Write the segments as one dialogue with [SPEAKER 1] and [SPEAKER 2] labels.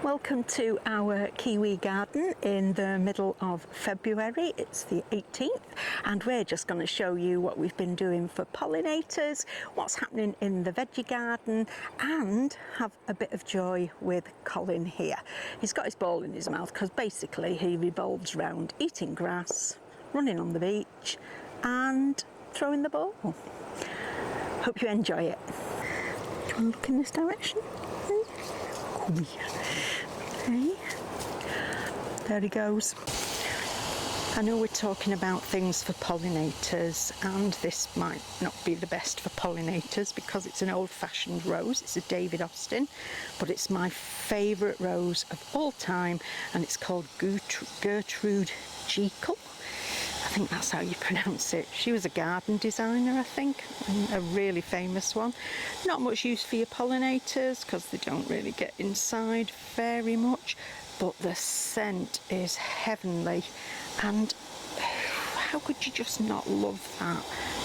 [SPEAKER 1] Welcome to our Kiwi garden in the middle of February. It's the 18th and we're just going to show you what we've been doing for pollinators, what's happening in the veggie garden, and have a bit of joy with Colin here. He's got his ball in his mouth because basically he revolves around eating grass, running on the beach and throwing the ball. Hope you enjoy it. Do you want to look in this direction? Come here. Okay, there he goes. I know we're talking about things for pollinators, and this might not be the best for pollinators because it's an old-fashioned rose. It's a David Austin, but it's my favourite rose of all time, and it's called Gertrude Jekyll. I think that's how you pronounce it. She was a garden designer, I think, and a really famous one. Not much use for your pollinators because they don't really get inside very much, but the scent is heavenly, and how could you just not love that?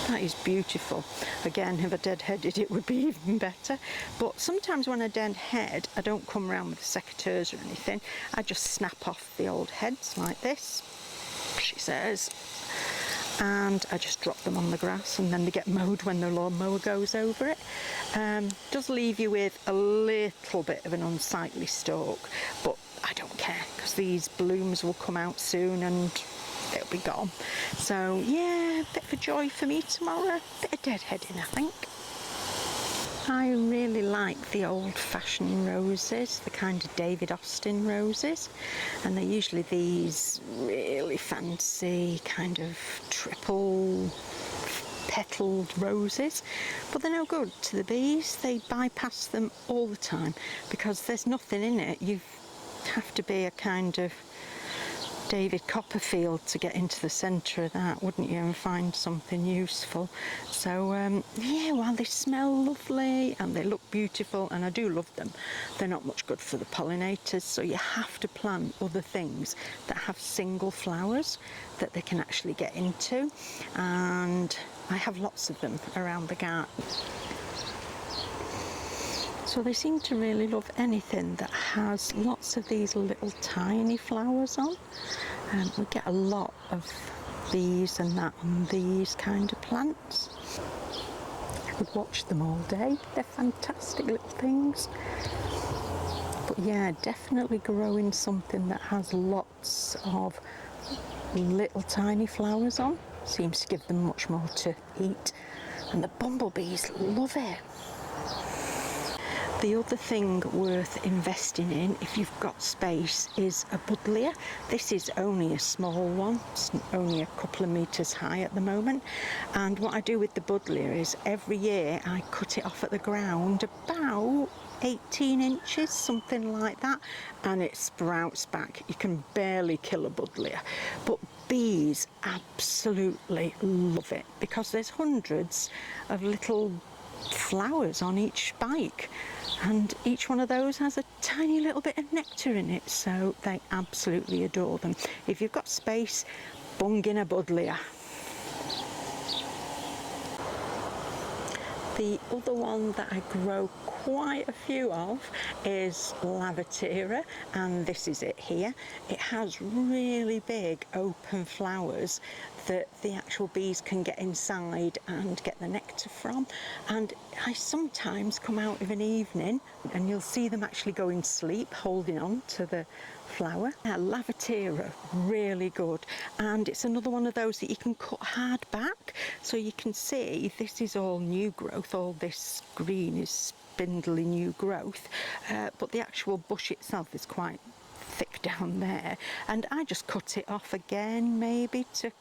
[SPEAKER 1] That is beautiful. Again, if I deadheaded it would be even better, but sometimes when I deadhead I don't come around with the secateurs or anything. I just snap off the old heads like this, she says, and I just drop them on the grass and then they get mowed when the lawnmower goes over it. Does leave you with a little bit of an unsightly stalk, but I don't care because these blooms will come out soon and it'll be gone. So yeah, a bit of a joy for me tomorrow, bit of deadheading I think. I really like the old-fashioned roses, the kind of David Austin roses, and they're usually these really fancy kind of triple petalled roses, but they're no good to the bees. They bypass them all the time because there's nothing in it. You have to be a kind of David Copperfield to get into the centre of that, wouldn't you, and find something useful. So yeah, while they smell lovely and they look beautiful, and I do love them, they're not much good for the pollinators, so you have to plant other things that have single flowers that they can actually get into, and I have lots of them around the garden. So they seem to really love anything that has lots of these little tiny flowers on. We get a lot of these and that on these kind of plants. I could watch them all day. They're fantastic little things. But yeah, definitely growing something that has lots of little tiny flowers on seems to give them much more to eat. And the bumblebees love it. The other thing worth investing in, if you've got space, is a buddleia. This is only a small one, it's only a couple of metres high at the moment. And what I do with the buddleia is every year I cut it off at the ground about 18 inches, something like that, and it sprouts back. You can barely kill a buddleia, but bees absolutely love it because there's hundreds of little flowers on each spike, and each one of those has a tiny little bit of nectar in it, so they absolutely adore them. If you've got space, bung in a buddleia. The other one that I grow quite a few of is Lavatera, and this is it here. It has really big open flowers that the actual bees can get inside and get the nectar from, and I sometimes come out of an evening and you'll see them actually go in sleep holding on to the flower. Lavatera, really good, and it's another one of those that you can cut hard back, so you can see this is all new growth. All this green is spindly new growth, but the actual bush itself is quite thick down there, and I just cut it off again, maybe to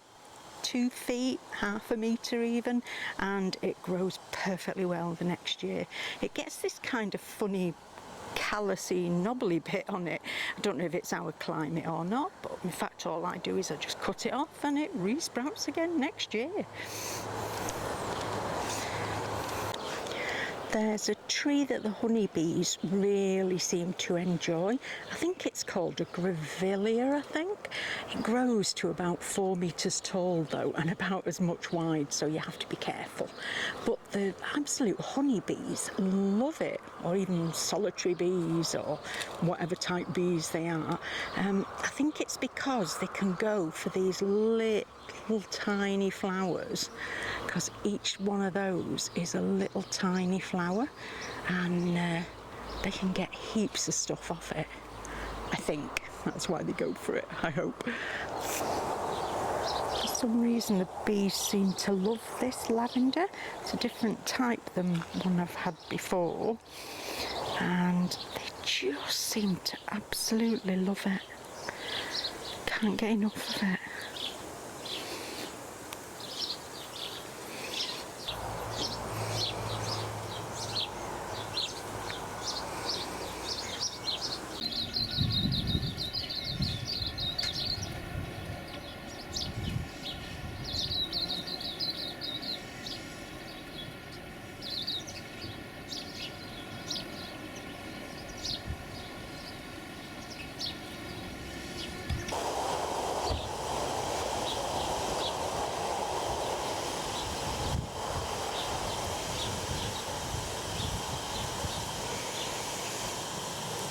[SPEAKER 1] 2 feet, half a metre even, and it grows perfectly well the next year. It gets this kind of funny callousy knobbly bit on it. I don't know if it's our climate or not, but in fact all I do is I just cut it off and it resprouts again next year. There's a tree that the honeybees really seem to enjoy. I think it's called a grevillea, I think. It grows to about 4 meters tall though, and about as much wide, so you have to be careful. But the absolute honeybees love it, or even solitary bees or whatever type bees they are. I think it's because they can go for these little tiny flowers, because each one of those is a little tiny flower, and they can get heaps of stuff off it. I think that's why they go for it, I hope. For some reason the bees seem to love this lavender. It's a different type than one I've had before, and they just seem to absolutely love it. Can't get enough of it.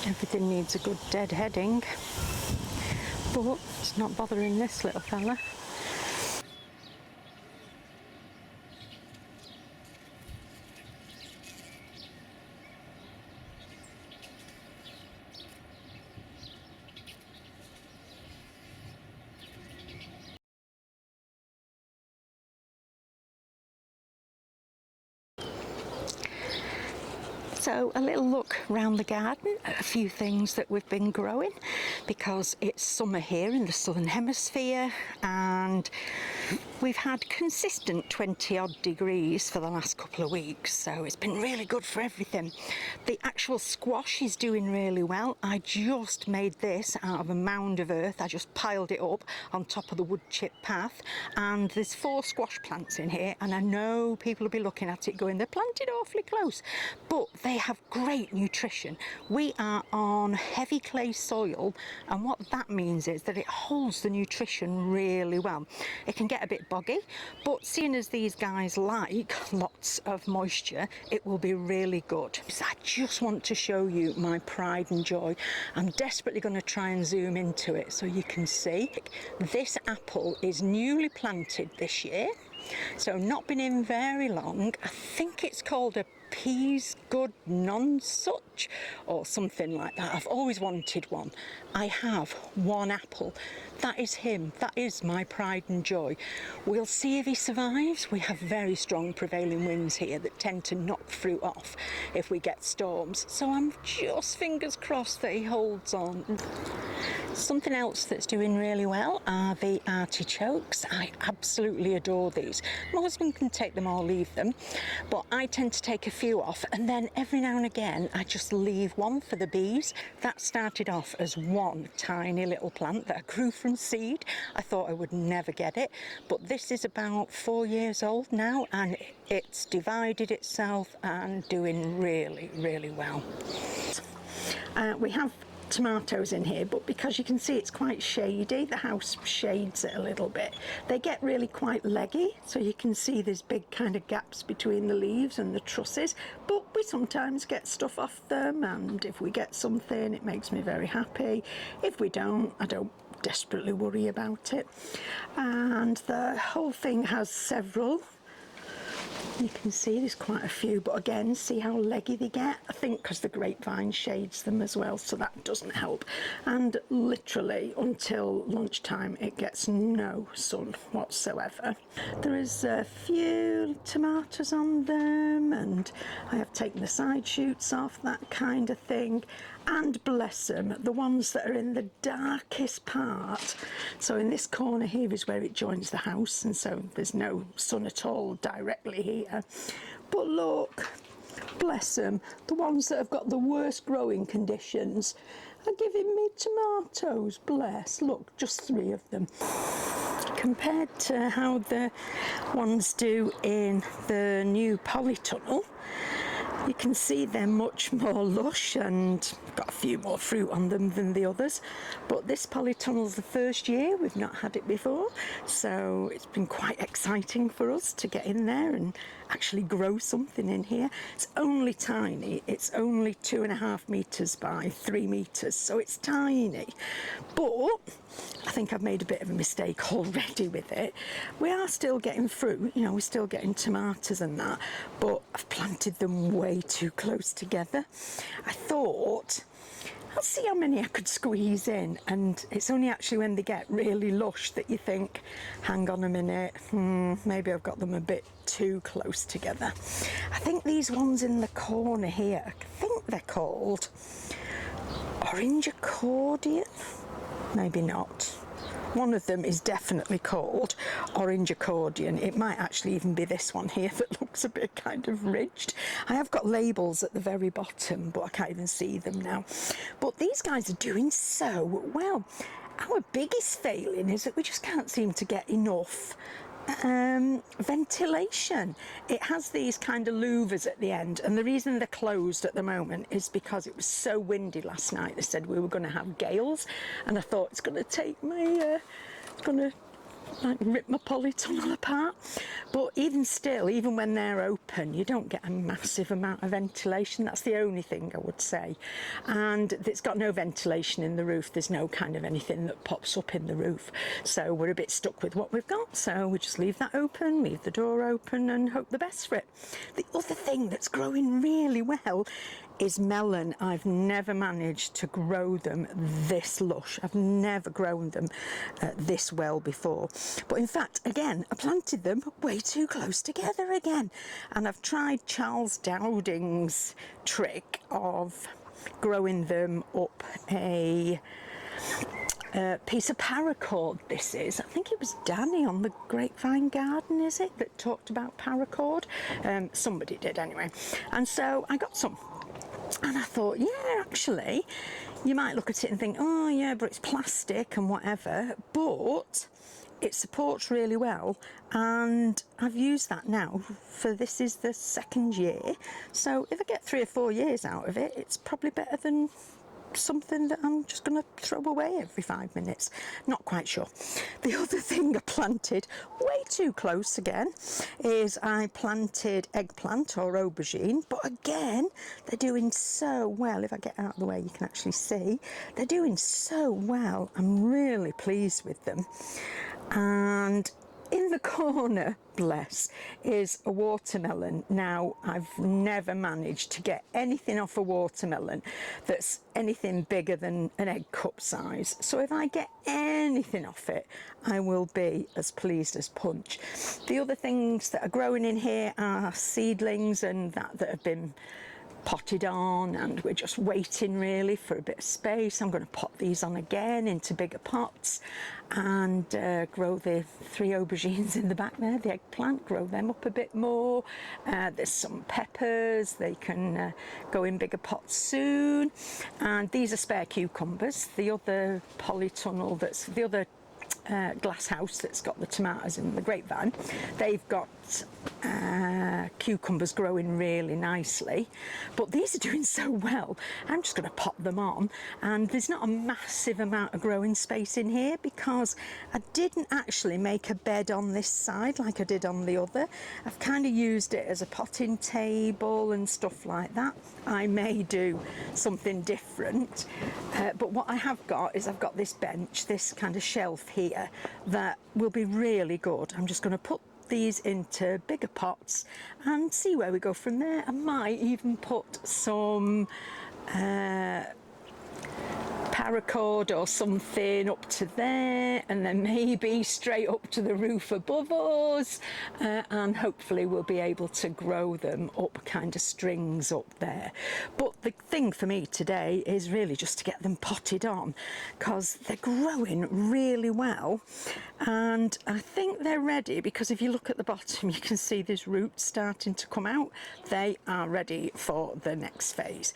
[SPEAKER 1] Everything needs a good deadheading, but it's not bothering this little fella. So a little look around the garden at a few things that we've been growing, because it's summer here in the southern hemisphere and we've had consistent 20 odd degrees for the last couple of weeks, so it's been really good for everything. The actual squash is doing really well. I just made this out of a mound of earth. I just piled it up on top of the wood chip path, and there's 4 squash plants in here, and I know people will be looking at it going, they're planted awfully close, but they have great nutrition. We are on heavy clay soil, and what that means is that it holds the nutrition really well. It can get a bit boggy, but seeing as these guys like lots of moisture, it will be really good. So I just want to show you my pride and joy. I'm desperately going to try and zoom into it so you can see. This apple is newly planted this year, so not been in very long. I think it's called a peas good nonsuch or something like that. I've always wanted one. I have one apple. That is him. That is my pride and joy. We'll see if he survives. We have very strong prevailing winds here that tend to knock fruit off if we get storms, so I'm just fingers crossed that he holds on. Something else that's doing really well are the artichokes. I absolutely adore these. My husband can take them or leave them, but I tend to take a few off, and then every now and again I just leave one for the bees. That started off as one tiny little plant that I grew from seed. I thought I would never get it, but this is about 4 years old now, and it's divided itself and doing really, really well. We have tomatoes in here, but because you can see it's quite shady, the house shades it a little bit, they get really quite leggy, so you can see there's big kind of gaps between the leaves and the trusses, but we sometimes get stuff off them, and if we get something it makes me very happy. If we don't, I don't desperately worry about it. And the whole thing has several. You can see there's quite a few, but again, see how leggy they get? I think because the grapevine shades them as well, so that doesn't help. And literally until lunchtime it gets no sun whatsoever. There is a few tomatoes on them, and I have taken the side shoots off, that kind of thing. And bless them, the ones that are in the darkest part, so in this corner here is where it joins the house, and so there's no sun at all directly here. But look, bless them, the ones that have got the worst growing conditions are giving me tomatoes, bless. Look, just 3 of them. Compared to how the ones do in the new Polytunnel, You can see they're much more lush and got a few more fruit on them than the others. But this polytunnel's the first year, we've not had it before. So it's been quite exciting for us to get in there and actually grow something in here. It's only tiny, it's only 2.5 metres by 3 metres, so it's tiny. But I think I've made a bit of a mistake already with it. We are still getting fruit, you know, we're still getting tomatoes and that, but I've planted them way too close together. I thought, I'll see how many I could squeeze in, and it's only actually when they get really lush that you think, hang on a minute, maybe I've got them a bit too close together. I think these ones in the corner here, I think they're called orange accordion, maybe not. One of them is definitely called orange accordion. It might actually even be this one here that looks a bit kind of ridged. I have got labels at the very bottom, but I can't even see them now. But these guys are doing so well. Our biggest failing is that we just can't seem to get enough ventilation. It has these kind of louvers at the end, and the reason they're closed at the moment is because it was so windy last night. They said we were going to have gales, and I thought it's going to take me it's going to like rip my polytunnel apart. But even still, even when they're open, you don't get a massive amount of ventilation. That's the only thing I would say. And it's got no ventilation in the roof. There's no kind of anything that pops up in the roof, so we're a bit stuck with what we've got. So we just leave that open, leave the door open, and hope the best for it. The other thing that's growing really well is melon. I've never managed to grow them this lush. I've never grown them this well before. But in fact, again, I planted them way too close together again. And I've tried Charles Dowding's trick of growing them up a piece of paracord. This is, I think it was Danny on the Grapevine Garden, is it, that talked about paracord? Somebody did anyway. And so I got some. And I thought, yeah, actually, you might look at it and think, oh yeah, but it's plastic and whatever, but it supports really well, and I've used that now for, this is the 2nd year, so if I get 3 or 4 years out of it, it's probably better than something that I'm just going to throw away every 5 minutes. Not quite sure. The other thing I planted way too close again is I planted eggplant or aubergine, but again they're doing so well. If I get out of the way you can actually see they're doing so well. I'm really pleased with them. And in the corner, bless, is a watermelon. Now, I've never managed to get anything off a watermelon that's anything bigger than an egg cup size. So if I get anything off it, I will be as pleased as punch. The other things that are growing in here are seedlings and that have been potted on, and we're just waiting really for a bit of space. I'm going to pot these on again into bigger pots and grow the 3 aubergines in the back there, the eggplant, grow them up a bit more. There's some peppers, they can go in bigger pots soon. And these are spare cucumbers. The other polytunnel, that's the other glass house that's got the tomatoes in the grapevine, they've got cucumbers growing really nicely, but these are doing so well. I'm just going to pop them on, and there's not a massive amount of growing space in here because I didn't actually make a bed on this side like I did on the other. I've kind of used it as a potting table and stuff like that. I may do something different, but what I have got is I've got this bench, this kind of shelf here that will be really good. I'm just going to put these into bigger pots and see where we go from there. I might even put some paracord or something up to there, and then maybe straight up to the roof above us, and hopefully we'll be able to grow them up kind of strings up there. But the thing for me today is really just to get them potted on, because they're growing really well, and I think they're ready, because if you look at the bottom you can see there's roots starting to come out. They are ready for the next phase.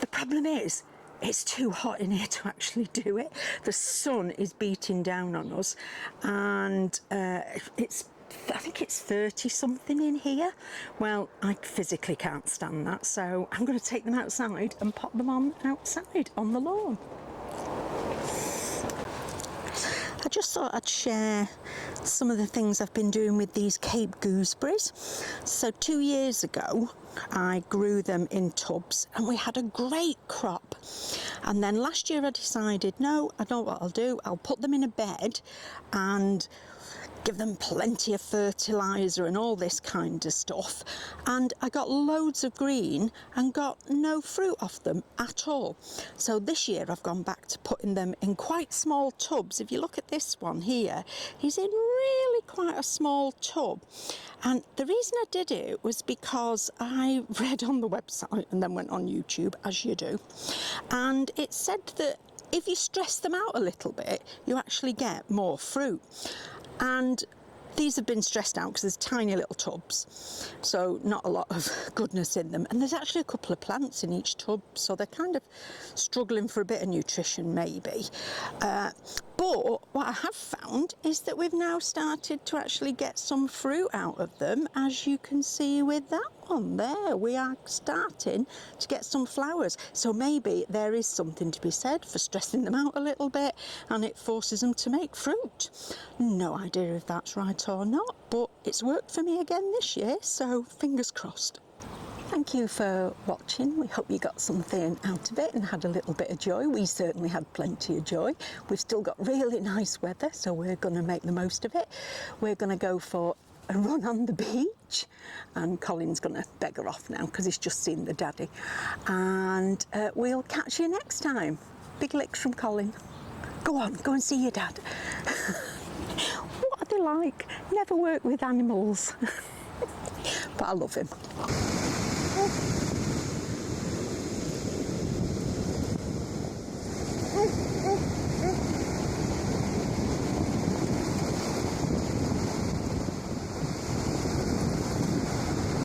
[SPEAKER 1] The problem is it's too hot in here to actually do it. The sun is beating down on us, and it's I think it's 30 something in here. Well, I physically can't stand that, so I'm going to take them outside and pop them on outside on the lawn. I just thought I'd share some of the things I've been doing with these Cape gooseberries. So 2 years ago, I grew them in tubs and we had a great crop. And then last year I decided, no, I know what I'll do. I'll put them in a bed and give them plenty of fertiliser and all this kind of stuff, and I got loads of green and got no fruit off them at all. So this year I've gone back to putting them in quite small tubs. If you look at this one here, he's in really quite a small tub, and the reason I did it was because I read on the website and then went on YouTube, as you do, and it said that if you stress them out a little bit, you actually get more fruit. And these have been stressed out because there's tiny little tubs, so not a lot of goodness in them. And there's actually a couple of plants in each tub, so they're kind of struggling for a bit of nutrition maybe. But what I have found is that we've now started to actually get some fruit out of them, as you can see with that one there. We are starting to get some flowers. So maybe there is something to be said for stressing them out a little bit and it forces them to make fruit. No idea if that's right or not, but it's worked for me again this year, so fingers crossed. Thank you for watching. We hope you got something out of it and had a little bit of joy. We certainly had plenty of joy. We've still got really nice weather, so we're going to make the most of it. We're going to go for a run on the beach, and Colin's going to beggar off now because he's just seen the daddy. And we'll catch you next time. Big licks from Colin. Go on, go and see your dad. What are they like? Never worked with animals. But I love him.